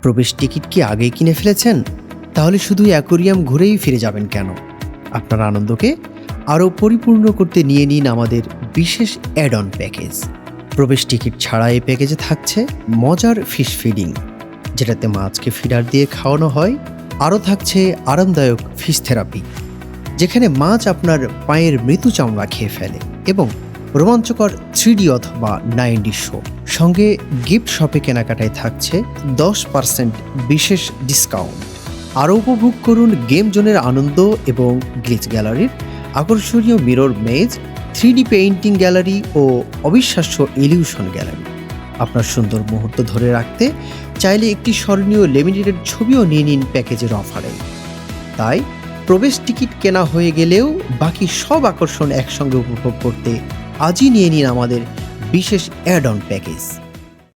প্রবেশ টিকিট কি আগেই কিনে ফেলেছেন? তাহলে শুধু অ্যাকোয়ারিয়াম ঘুরেই ফিরে যাবেন কেন? আপনার আনন্দকে আরও পরিপূর্ণ করতে নিয়ে নিন আমাদের বিশেষ অ্যাড অন প্যাকেজ। প্রবেশ টিকিট ছাড়া এই প্যাকেজে থাকছে মজার ফিশ ফিডিং, যেটাতে মাছকে ফিডার দিয়ে খাওয়ানো হয়। আরও থাকছে আরামদায়ক ফিশ থেরাপি, যেখানে মাছ আপনার পায়ের মৃদু চামড়া খেয়ে ফেলে, এবং রোমাঞ্চকর 3D অথবা 9D শো। সঙ্গে গিফট শপে কেনাকাটায় থাকছে 10% বিশেষ ডিসকাউন্ট। আরও উপভোগ করুন গেম জোনের আনন্দ এবং গ্লিচ গ্যালারির আকর্ষণীয় মিরর মেজ, 3D পেইন্টিং গ্যালারি ও অবিশ্বাস্য ইলিউশন গ্যালারি। আপনার সুন্দর মুহূর্ত ধরে রাখতে চাইলে একটি স্মরণীয় লেমিনেটেড ছবিও নিয়ে নিন প্যাকেজের অফারে। তাই প্রবেশ টিকিট কেনা হয়ে গেলেও বাকি সব আকর্ষণ একসঙ্গে উপভোগ করতে আজই নিয়ে নিন আমাদের বিশেষ অ্যাড অন প্যাকেজ।